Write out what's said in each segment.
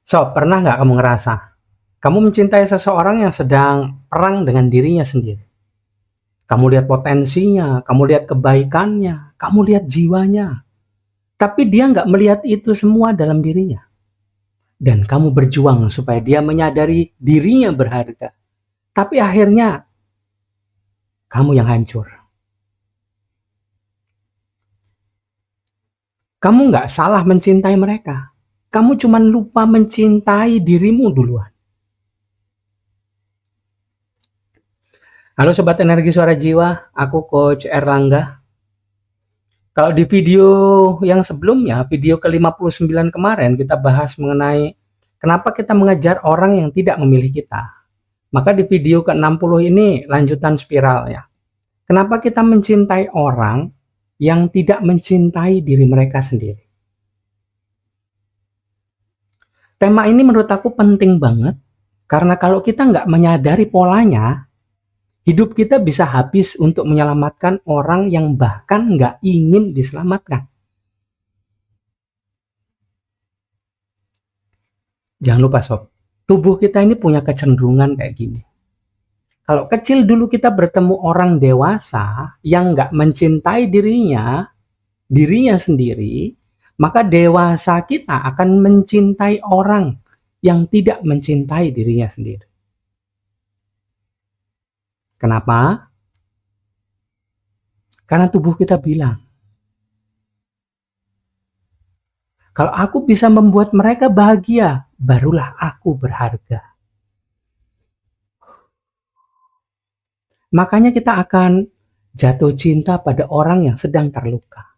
Pernah nggak kamu ngerasa, kamu mencintai seseorang yang sedang perang dengan dirinya sendiri? Kamu lihat potensinya, kamu lihat kebaikannya, kamu lihat jiwanya, tapi dia nggak melihat itu semua dalam dirinya. Dan kamu berjuang supaya dia menyadari dirinya berharga. Tapi akhirnya, kamu yang hancur. Kamu nggak salah mencintai mereka. Kamu cuma lupa mencintai dirimu duluan. Halo Sobat Energi Suara Jiwa, aku Coach Erlangga. Kalau di video yang sebelumnya, video ke-59 kemarin, kita bahas mengenai kenapa kita mengejar orang yang tidak memilih kita. Maka di video ke-60 ini lanjutan spiralnya. Kenapa kita mencintai orang yang tidak mencintai diri mereka sendiri. Tema ini menurut aku penting banget, karena kalau kita nggak menyadari polanya, hidup kita bisa habis untuk menyelamatkan orang yang bahkan nggak ingin diselamatkan. Jangan lupa sob, tubuh kita ini punya kecenderungan kayak gini. Kalau kecil dulu kita bertemu orang dewasa yang nggak mencintai dirinya sendiri, maka dewasa kita akan mencintai orang yang tidak mencintai dirinya sendiri. Kenapa? Karena tubuh kita bilang, kalau aku bisa membuat mereka bahagia, barulah aku berharga. Makanya kita akan jatuh cinta pada orang yang sedang terluka.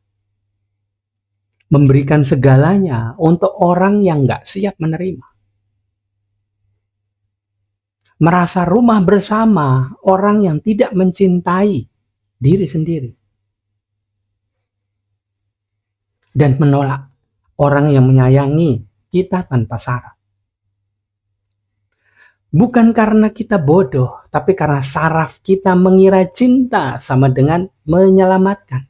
Memberikan segalanya untuk orang yang nggak siap menerima. Merasa rumah bersama orang yang tidak mencintai diri sendiri. Dan menolak orang yang menyayangi kita tanpa syarat. Bukan karena kita bodoh, tapi karena saraf kita mengira cinta sama dengan menyelamatkan.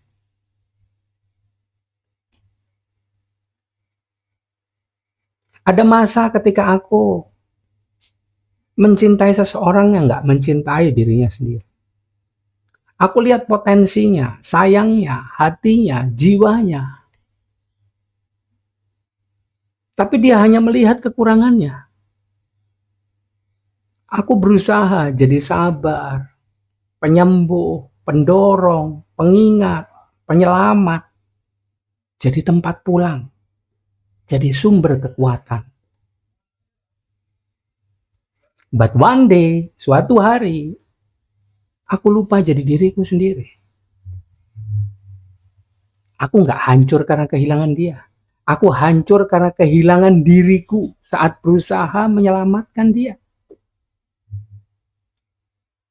Ada masa ketika aku mencintai seseorang yang nggak mencintai dirinya sendiri. Aku lihat potensinya, sayangnya, hatinya, jiwanya. Tapi dia hanya melihat kekurangannya. Aku berusaha jadi sabar, penyembuh, pendorong, pengingat, penyelamat, jadi tempat pulang, jadi sumber kekuatan. But one day, suatu hari, aku lupa jadi diriku sendiri. Aku nggak hancur karena kehilangan dia. Aku hancur karena kehilangan diriku saat berusaha menyelamatkan dia.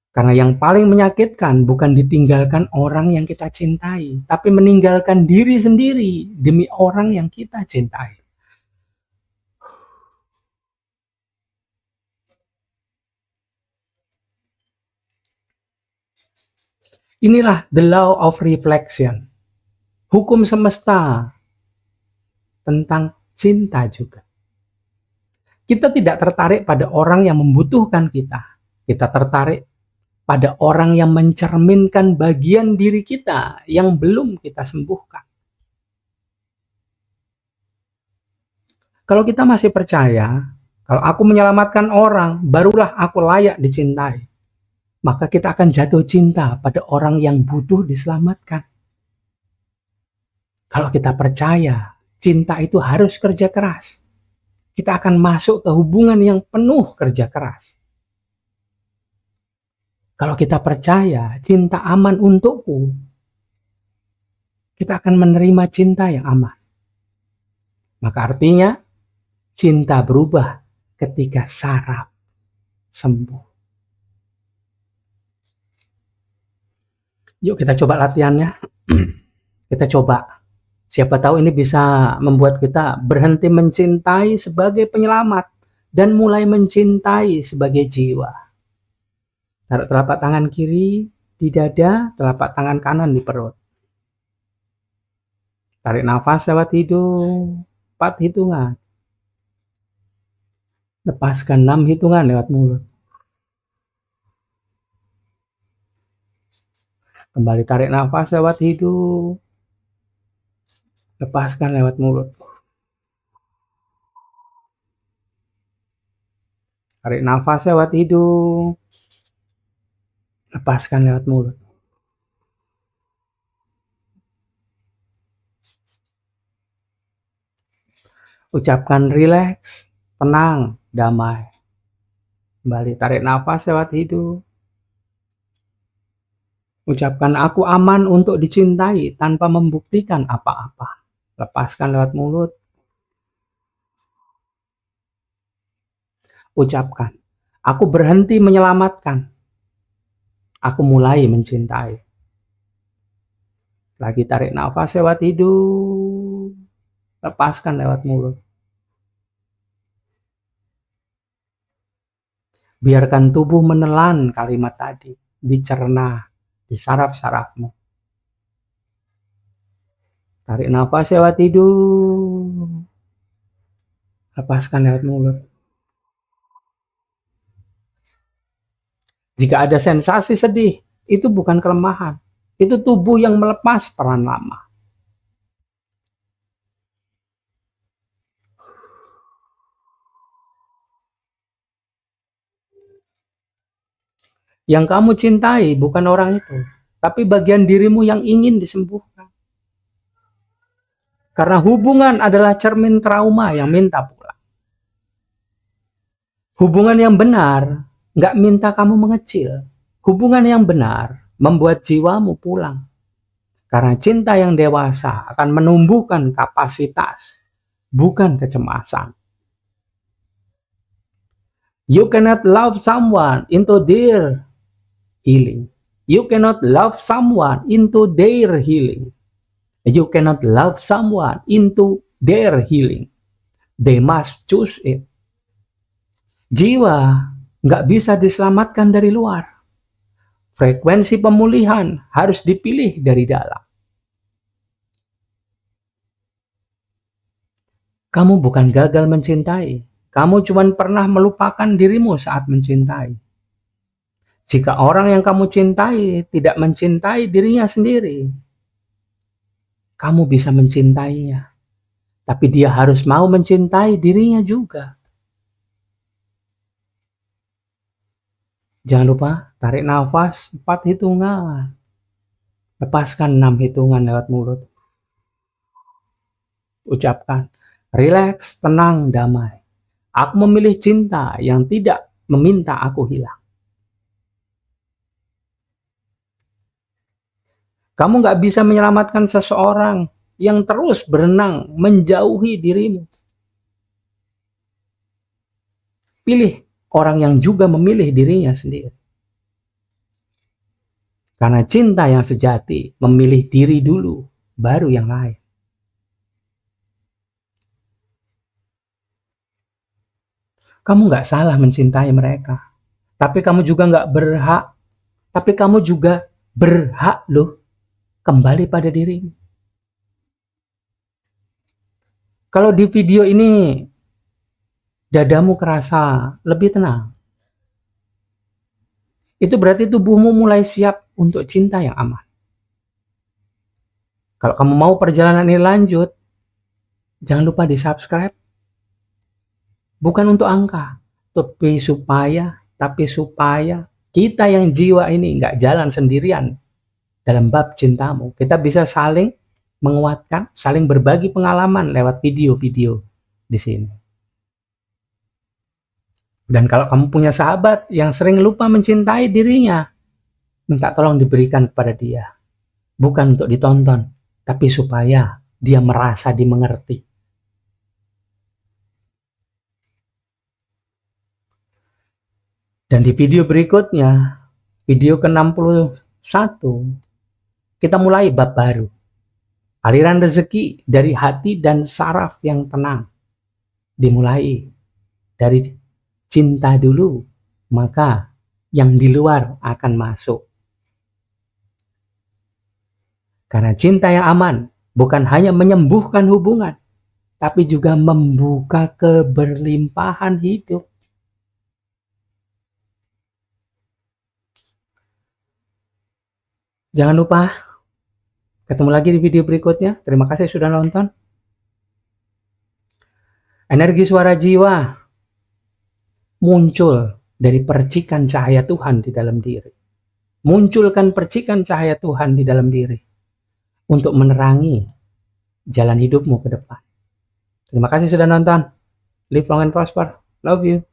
Karena yang paling menyakitkan bukan ditinggalkan orang yang kita cintai, tapi meninggalkan diri sendiri demi orang yang kita cintai. Inilah the law of reflection. Hukum semesta tentang cinta juga. Kita tidak tertarik pada orang yang membutuhkan kita. Kita tertarik pada orang yang mencerminkan bagian diri kita yang belum kita sembuhkan. Kalau kita masih percaya, kalau aku menyelamatkan orang, barulah aku layak dicintai. Maka kita akan jatuh cinta pada orang yang butuh diselamatkan. Kalau kita percaya, cinta itu harus kerja keras. Kita akan masuk ke hubungan yang penuh kerja keras. Kalau kita percaya cinta aman untukku, kita akan menerima cinta yang aman. Maka artinya cinta berubah ketika saraf sembuh. Yuk kita coba latihannya. Kita coba. Siapa tahu ini bisa membuat kita berhenti mencintai sebagai penyelamat dan mulai mencintai sebagai jiwa. Taruh telapak tangan kiri di dada, telapak tangan kanan di perut. Tarik nafas lewat hidung, 4 hitungan. Lepaskan 6 hitungan lewat mulut. Kembali tarik nafas lewat hidung. Lepaskan lewat mulut. Tarik nafas lewat hidung. Lepaskan lewat mulut. Ucapkan rileks, tenang, damai. Kembali tarik nafas lewat hidung. Ucapkan aku aman untuk dicintai tanpa membuktikan apa-apa. Lepaskan lewat mulut. Ucapkan, aku berhenti menyelamatkan. Aku mulai mencintai. Lagi tarik nafas lewat hidung. Lepaskan lewat mulut. Biarkan tubuh menelan kalimat tadi. Dicerna di saraf-sarafmu. Tarik nafas lewat hidung. Lepaskan lewat mulut. Jika ada sensasi sedih, itu bukan kelemahan. Itu tubuh yang melepas peran lama. Yang kamu cintai bukan orang itu, tapi bagian dirimu yang ingin disembuhkan. Karena hubungan adalah cermin trauma yang minta pulang. Hubungan yang benar nggak minta kamu mengecil. Hubungan yang benar membuat jiwamu pulang. Karena cinta yang dewasa akan menumbuhkan kapasitas, bukan kecemasan. You cannot love someone into their healing. You cannot love someone into their healing. You cannot love someone into their healing. They must choose it. Jiwa nggak bisa diselamatkan dari luar. Frekuensi pemulihan harus dipilih dari dalam. Kamu bukan gagal mencintai. Kamu cuma pernah melupakan dirimu saat mencintai. Jika orang yang kamu cintai tidak mencintai dirinya sendiri, kamu bisa mencintainya. Tapi dia harus mau mencintai dirinya juga. Jangan lupa tarik nafas 4 hitungan. Lepaskan 6 hitungan lewat mulut. Ucapkan, rileks, tenang, damai. Aku memilih cinta yang tidak meminta aku hilang. Kamu nggak bisa menyelamatkan seseorang yang terus berenang menjauhi dirimu. Pilih orang yang juga memilih dirinya sendiri. Karena cinta yang sejati memilih diri dulu, baru yang lain. Kamu nggak salah mencintai mereka. Tapi kamu juga nggak berhak. Tapi kamu juga berhak loh kembali pada dirimu. Kalau di video ini dadamu kerasa lebih tenang, itu berarti tubuhmu mulai siap untuk cinta yang aman. Kalau kamu mau perjalanan ini lanjut, jangan lupa di-subscribe. Bukan untuk angka, tapi supaya kita yang jiwa ini nggak jalan sendirian dalam bab cintamu. Kita bisa saling menguatkan, saling berbagi pengalaman lewat video-video di sini. Dan kalau kamu punya sahabat yang sering lupa mencintai dirinya, minta tolong diberikan kepada dia. Bukan untuk ditonton, tapi supaya dia merasa dimengerti. Dan di video berikutnya, video ke-61, kita mulai bab baru. Aliran rezeki dari hati dan saraf yang tenang. Dimulai dari cinta dulu, maka yang di luar akan masuk. Karena cinta yang aman bukan hanya menyembuhkan hubungan, tapi juga membuka keberlimpahan hidup. Jangan lupa ketemu lagi di video berikutnya. Terima kasih sudah nonton. Energi suara jiwa muncul dari percikan cahaya Tuhan di dalam diri. Munculkan percikan cahaya Tuhan di dalam diri untuk menerangi jalan hidupmu ke depan. Terima kasih sudah nonton. Live long and prosper. Love you.